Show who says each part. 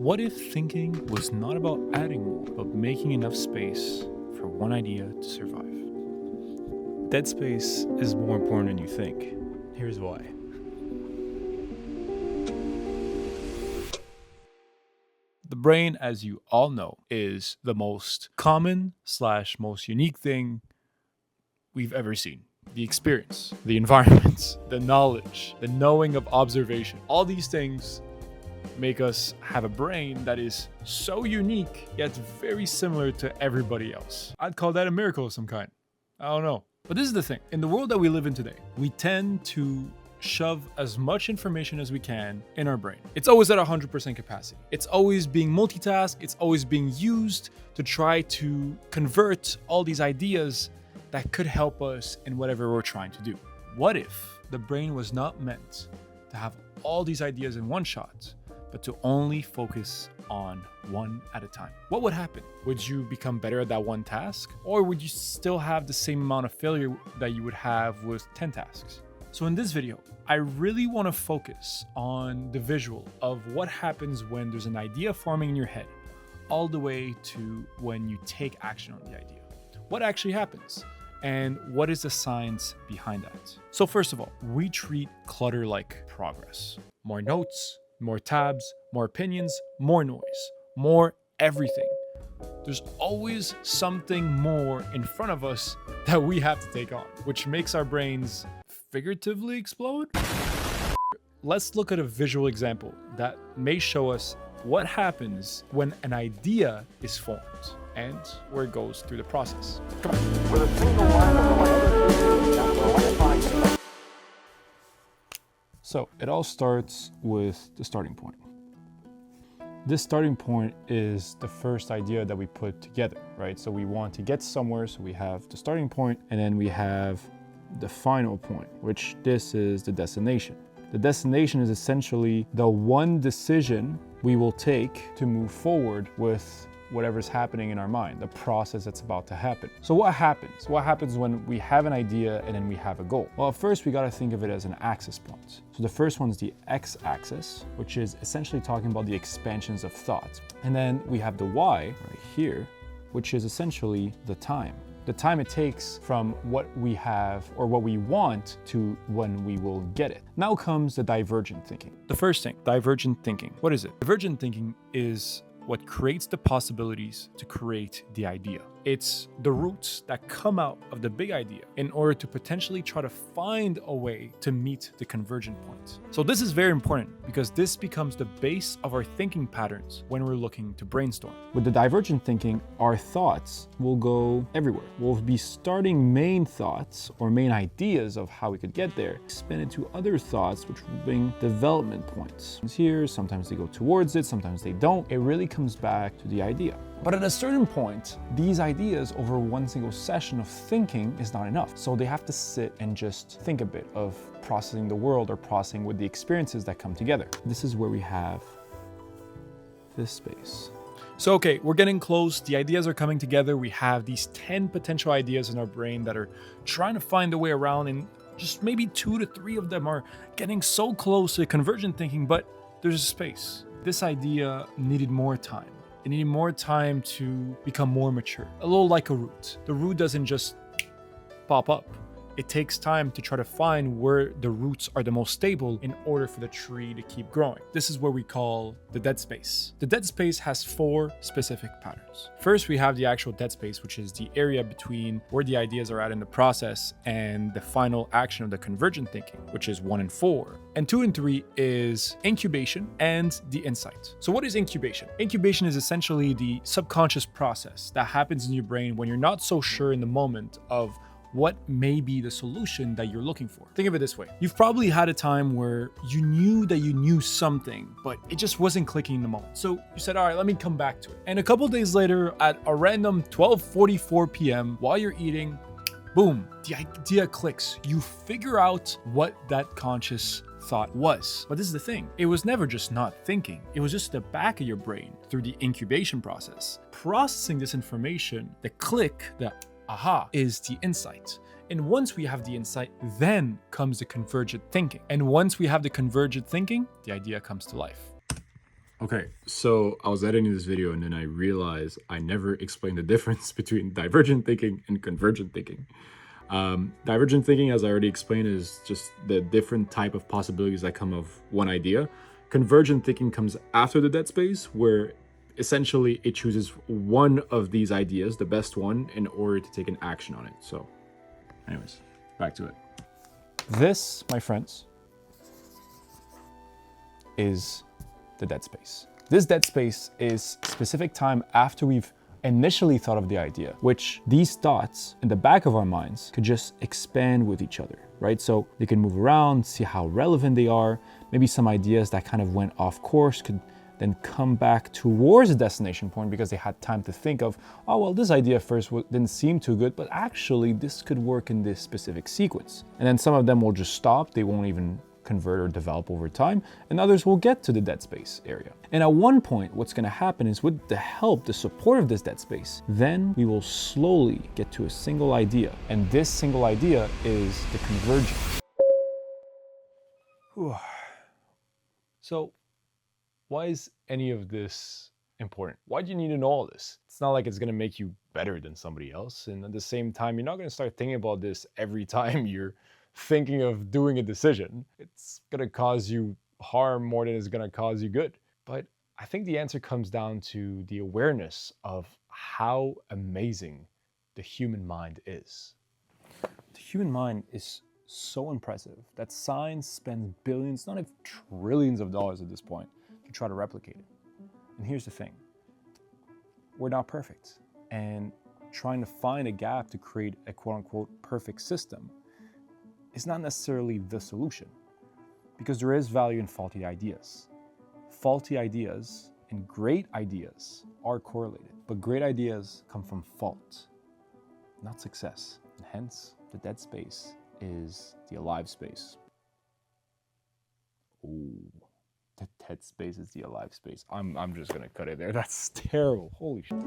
Speaker 1: What if thinking was not about adding more, but making enough space for one idea to survive? Dead space is more important than you think. Here's why. The brain, as you all know, is the most common / most unique thing we've ever seen. The experience, the environments, the knowledge, the knowing of observation. All these things make us have a brain that is so unique, yet very similar to everybody else. I'd call that a miracle of some kind. I don't know. But this is the thing. In the world that we live in today, we tend to shove as much information as we can in our brain. It's always at 100% capacity. It's always being multitasked. It's always being used to try to convert all these ideas that could help us in whatever we're trying to do. What if the brain was not meant to have all these ideas in one shot, but to only focus on one at a time? What would happen? Would you become better at that one task? Or would you still have the same amount of failure that you would have with 10 tasks? So in this video, I really want to focus on the visual of what happens when there's an idea forming in your head, all the way to when you take action on the idea. What actually happens? And what is the science behind that? So first of all, we treat clutter like progress. More notes, more tabs, more opinions, more noise, more everything. There's always something more in front of us that we have to take on, which makes our brains figuratively explode. Let's look at a visual example that may show us what happens when an idea is formed and where it goes through the process. Come on. With a single line of So it all starts with the starting point. This starting point is the first idea that we put together, right? So we want to get somewhere, so we have the starting point, and then we have the final point, which this is the destination. The destination is essentially the one decision we will take to move forward with whatever's happening in our mind, the process that's about to happen. So what happens? What happens when we have an idea and then we have a goal? Well, first we got to think of it as an axis point. So the first one is the x-axis, which is essentially talking about the expansions of thought. And then we have the y right here, which is essentially the time. The time it takes from what we have or what we want to when we will get it. Now comes the divergent thinking. The first thing, divergent thinking. What is it? Divergent thinking is what creates the possibilities to create the idea. It's the roots that come out of the big idea in order to potentially try to find a way to meet the convergent point. So this is very important because this becomes the base of our thinking patterns when we're looking to brainstorm. With the divergent thinking, our thoughts will go everywhere. We'll be starting main thoughts or main ideas of how we could get there, spin into other thoughts, which will bring development points. Here, sometimes they go towards it, sometimes they don't. It really comes back to the idea. But at a certain point, these ideas over one single session of thinking is not enough. So they have to sit and just think a bit of processing the world or processing with the experiences that come together. This is where we have this space. So, okay, we're getting close. The ideas are coming together. We have these 10 potential ideas in our brain that are trying to find a way around, and just maybe 2 to 3 of them are getting so close to convergent thinking, but there's a space. This idea needed more time. It needed more time to become more mature. A little like a root. The root doesn't just pop up. It takes time to try to find where the roots are the most stable in order for the tree to keep growing. This is what we call the dead space. The dead space has 4 specific patterns. First, we have the actual dead space, which is the area between where the ideas are at in the process and the final action of the convergent thinking, which is 1 and 4. And 2 and 3 is incubation and the insight. So what is incubation? Incubation is essentially the subconscious process that happens in your brain when you're not so sure in the moment of what may be the solution that you're looking for. Think of it this way. You've probably had a time where you knew that you knew something, but it just wasn't clicking in the moment. So you said, all right, let me come back to it. And a couple days later at a random 12:44 p.m. while you're eating, boom, the idea clicks. You figure out what that conscious thought was. But this is the thing. It was never just not thinking. It was just the back of your brain through the incubation process. Processing this information, the click, the aha, is the insight. And once we have the insight, then comes the convergent thinking. And once we have the convergent thinking, the idea comes to life. Okay, so I was editing this video and then I realized I never explained the difference between divergent thinking and convergent thinking. Divergent thinking, as I already explained, is just the different type of possibilities that come of one idea. Convergent thinking comes after the dead space, where essentially it chooses one of these ideas, the best one, in order to take an action on it. So anyways, back to it. This, my friends, is the dead space. This dead space is specific time after we've initially thought of the idea, which these thoughts in the back of our minds could just expand with each other, right? So they can move around, see how relevant they are. Maybe some ideas that kind of went off course could then come back towards the destination point because they had time to think of, oh, well, this idea first didn't seem too good, but actually this could work in this specific sequence. And then some of them will just stop. They won't even convert or develop over time, and others will get to the dead space area. And at one point, what's going to happen is with the help, the support of this dead space, then we will slowly get to a single idea. And this single idea is the convergent. So why is any of this important? Why do you need to know all this? It's not like it's going to make you better than somebody else. And at the same time, you're not going to start thinking about this every time you're thinking of doing a decision. It's going to cause you harm more than it's going to cause you good. But I think the answer comes down to the awareness of how amazing the human mind is. The human mind is so impressive that science spends billions, not even trillions of dollars at this point, to try to replicate it. And here's the thing. We're not perfect. And trying to find a gap to create a quote-unquote perfect system is not necessarily the solution, because there is value in faulty ideas. Faulty ideas and great ideas are correlated, but great ideas come from fault, not success. And hence, the dead space is the alive space. Ooh, the dead space is the alive space. I'm just gonna cut it there. That's terrible. Holy shit.